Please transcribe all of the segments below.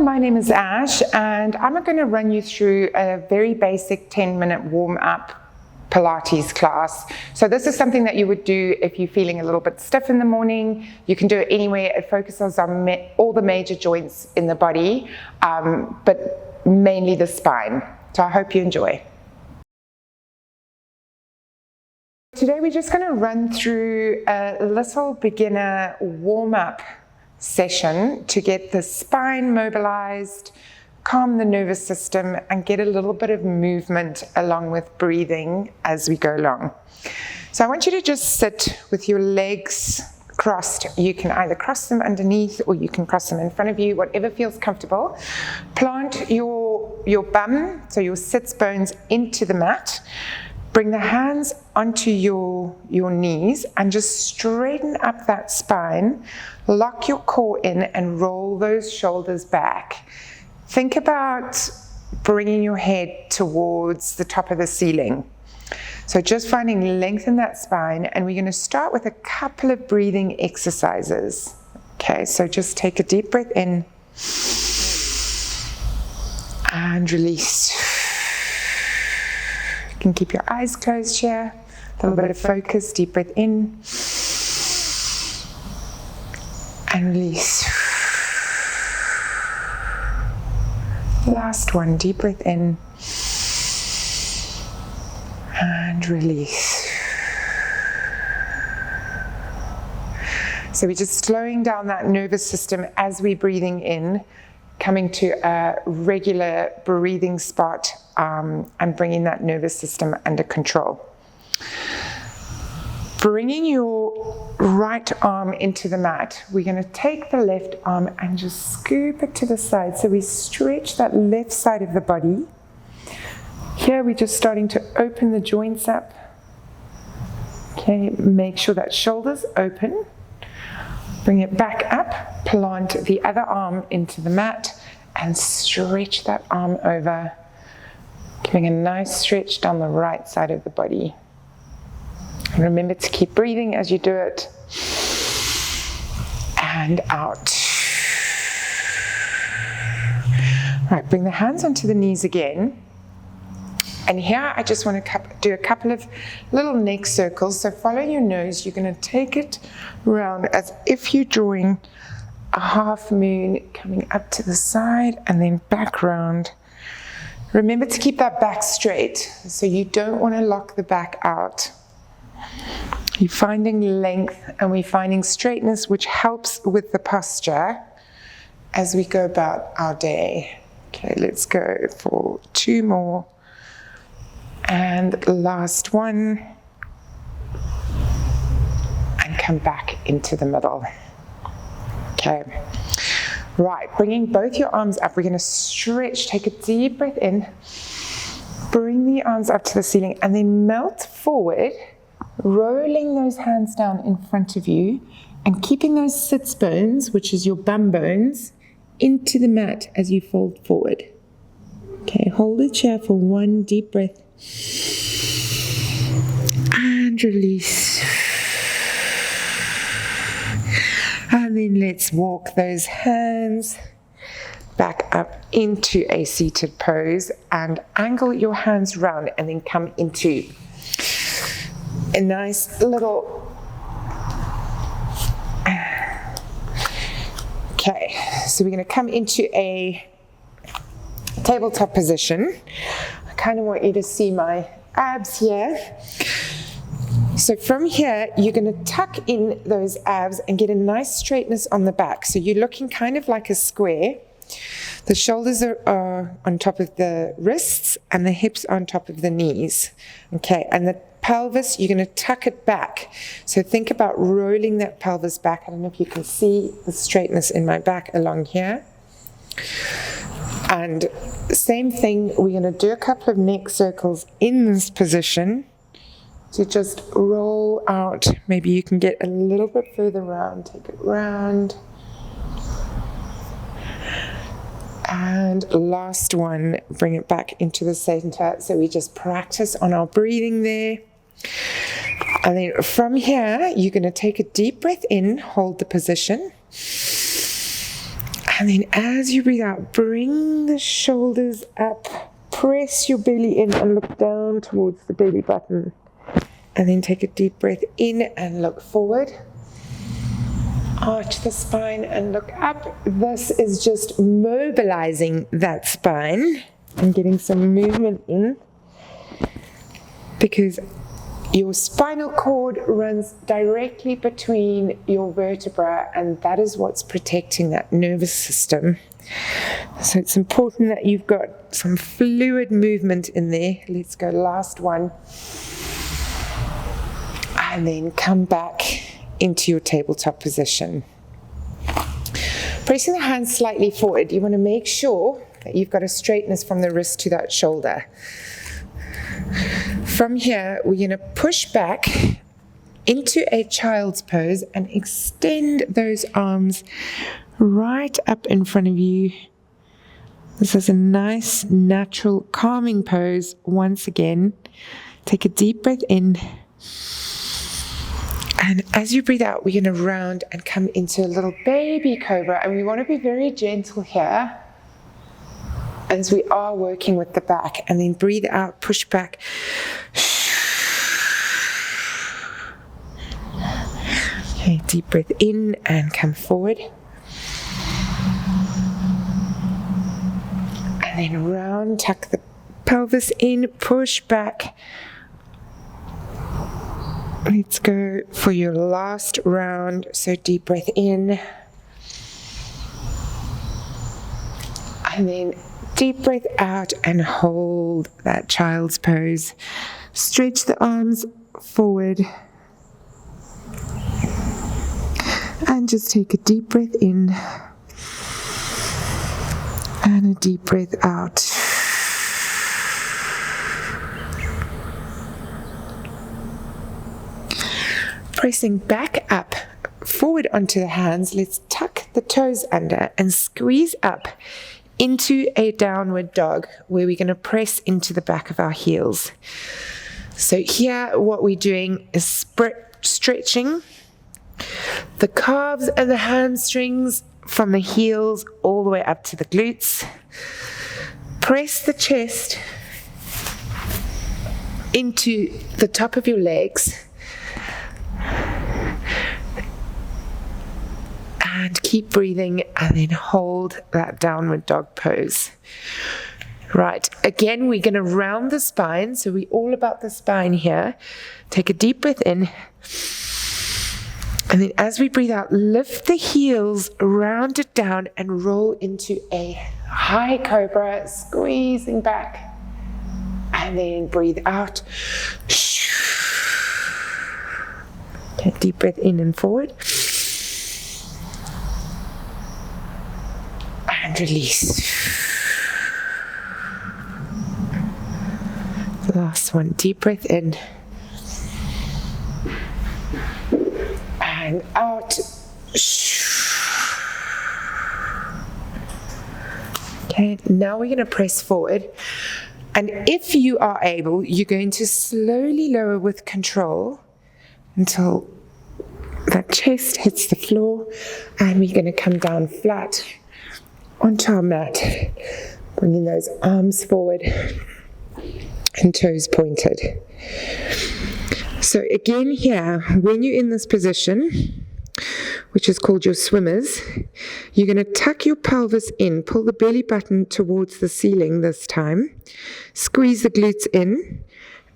my name is Ash, and I'm going to run you through a very basic 10-minute warm-up Pilates class. So this is something that you would do if you're feeling a little bit stiff in the morning. You can do it anywhere. It focuses on all the major joints in the body, but mainly the spine. So I hope you enjoy. Today we're just going to run through a little beginner warm-up session to get the spine mobilized, calm the nervous system, and get a little bit of movement along with breathing as we go along. So I want you to just sit with your legs crossed. You can either cross them underneath or you can cross them in front of you, whatever feels comfortable. Plant your bum, so your sits bones, into the mat. Bring the hands onto your knees and just straighten up that spine. Lock your core in and roll those shoulders back. Think about bringing your head towards the top of the ceiling. So just finding length in that spine, and we're going to start with a couple of breathing exercises. Okay, so just take a deep breath in and release. You can keep your eyes closed here. A little bit of focus. Deep breath in and release. Last one. Deep breath in and release. So we're just slowing down that nervous system as we're breathing in, coming to a regular breathing spot, and bringing that nervous system under control. Bringing your right arm into the mat, we're going to take the left arm and just scoop it to the side. So we stretch that left side of the body. Here we're just starting to open the joints up. Okay, make sure that shoulder's open. Bring it back up, plant the other arm into the mat and stretch that arm over, giving a nice stretch down the right side of the body. And remember to keep breathing as you do it. And out. Right, bring the hands onto the knees again. And here I just want to do a couple of little neck circles. So follow your nose. You're going to take it around as if you're drawing a half moon, coming up to the side and then back round. Remember to keep that back straight. So you don't want to lock the back out. You're finding length and we're finding straightness, which helps with the posture as we go about our day. Okay, let's go for 2 more. And last one. And come back into the middle. Okay. Right, bringing both your arms up. We're going to stretch. Take a deep breath in. Bring the arms up to the ceiling and then melt forward, rolling those hands down in front of you and keeping those sits bones, which is your bum bones, into the mat as you fold forward. Okay, hold it here for 1 deep breath. And release. And then let's walk those hands back up into a seated pose and angle your hands round and then come into a nice little... Okay, so we're going to come into a tabletop position. I kind of want you to see my abs here. So from here, you're going to tuck in those abs and get a nice straightness on the back. So you're looking kind of like a square. The shoulders are on top of the wrists and the hips are on top of the knees. Okay, and the pelvis, you're going to tuck it back. So think about rolling that pelvis back. I don't know if you can see the straightness in my back along here. And same thing, we're going to do a couple of neck circles in this position. So just roll out. Maybe you can get a little bit further round. Take it round. And last one, bring it back into the center. So we just practice on our breathing there. And then from here, you're going to take a deep breath in, hold the position. And then as you breathe out, bring the shoulders up, press your belly in and look down towards the belly button. And then take a deep breath in and look forward. Arch the spine and look up. This is just mobilizing that spine and getting some movement in, because your spinal cord runs directly between your vertebra, and that is what's protecting that nervous system. So it's important that you've got some fluid movement in there. Let's go last one. And then come back into your tabletop position. Pressing the hands slightly forward, you want to make sure that you've got a straightness from the wrist to that shoulder. From here, we're going to push back into a child's pose and extend those arms right up in front of you. This is a nice, natural, calming pose. Once again, take a deep breath in. And as you breathe out, we're going to round and come into a little baby cobra. And we want to be very gentle here as we are working with the back. And then breathe out, push back. Okay, deep breath in and come forward. And then round, tuck the pelvis in, push back. Let's go for your last round. So deep breath in. And then deep breath out and hold that child's pose. Stretch the arms forward. And just take a deep breath in. And a deep breath out. Pressing back up, forward onto the hands, let's tuck the toes under and squeeze up into a downward dog, where we're going to press into the back of our heels. So here what we're doing is stretching the calves and the hamstrings from the heels all the way up to the glutes. Press the chest into the top of your legs. And keep breathing, and then hold that downward dog pose. Right, again, we're going to round the spine. So we're all about the spine here. Take a deep breath in. And then as we breathe out, lift the heels, round it down, and roll into a high cobra, squeezing back. And then breathe out. Take a deep breath in and forward. And release. Last one, deep breath in. And out. Okay, now we're going to press forward. And if you are able, you're going to slowly lower with control until that chest hits the floor, and we're going to come down flat onto our mat, bringing those arms forward and toes pointed. So again here, when you're in this position, which is called your swimmers, you're going to tuck your pelvis in, pull the belly button towards the ceiling this time, squeeze the glutes in,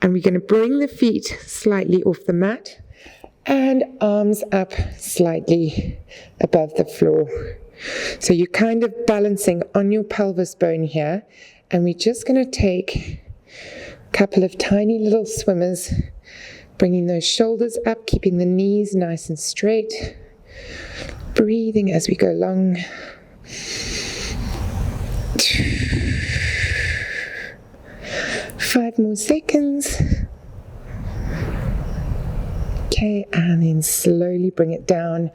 and we're going to bring the feet slightly off the mat and arms up slightly above the floor. So you're kind of balancing on your pelvis bone here, and we're just going to take a couple of tiny little swimmers, bringing those shoulders up, keeping the knees nice and straight, breathing as we go along. 5 more seconds. Okay, and then slowly bring it down.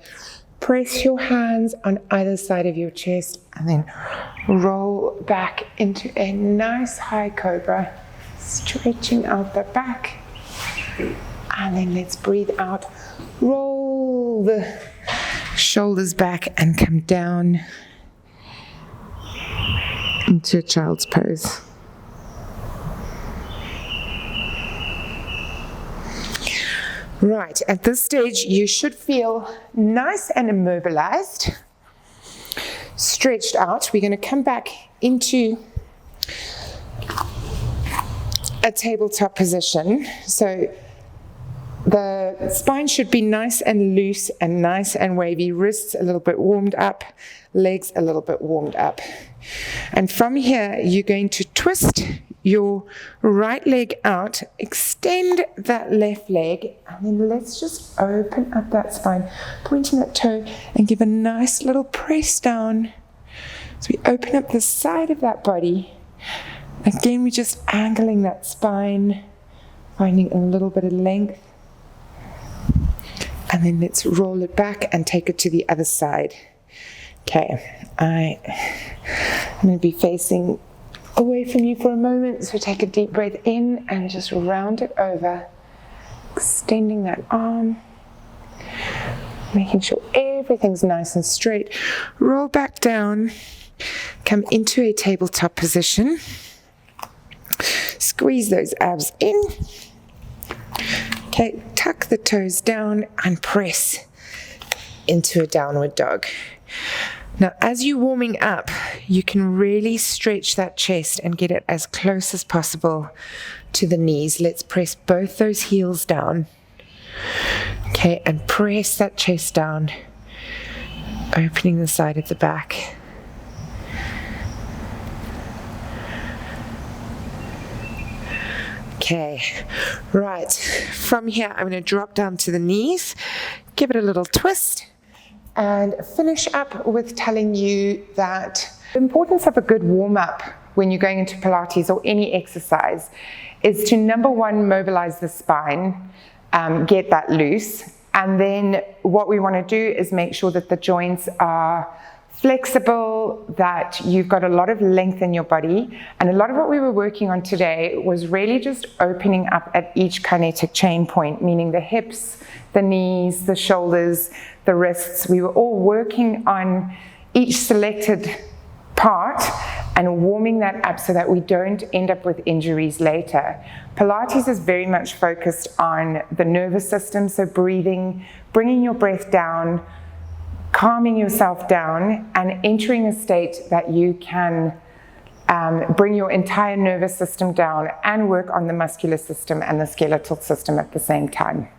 Press your hands on either side of your chest, and then roll back into a nice high cobra, stretching out the back. And then let's breathe out. Roll the shoulders back and come down. into a child's pose. Right, at this stage you should feel nice and immobilized, stretched out. We're going to come back into a tabletop position. So the spine should be nice and loose and nice and wavy, wrists a little bit warmed up, legs a little bit warmed up. And from here, you're going to twist your right leg out, extend that left leg, and then let's just open up that spine, pointing that toe, and give a nice little press down. So we open up the side of that body. Again, we're just angling that spine, finding a little bit of length. And then let's roll it back and take it to the other side. Okay, I'm going to be facing away from you for a moment, so take a deep breath in and just round it over, extending that arm, making sure everything's nice and straight. Roll back down, come into a tabletop position, squeeze those abs in. Okay, tuck the toes down and press into a downward dog. Now, as you're warming up, you can really stretch that chest and get it as close as possible to the knees. Let's press both those heels down. Okay, and press that chest down, opening the side of the back. Okay, right, from here I'm going to drop down to the knees, give it a little twist, and finish up with telling you that the importance of a good warm-up when you're going into Pilates or any exercise is to, number one, mobilize the spine, get that loose, and then what we want to do is make sure that the joints are flexible, that you've got a lot of length in your body. And a lot of what we were working on today was really just opening up at each kinetic chain point, meaning the hips, the knees, the shoulders, the wrists. We were all working on each selected part and warming that up so that we don't end up with injuries later. Pilates is very much focused on the nervous system, so breathing, bringing your breath down, calming yourself down, and entering a state that you can bring your entire nervous system down and work on the muscular system and the skeletal system at the same time.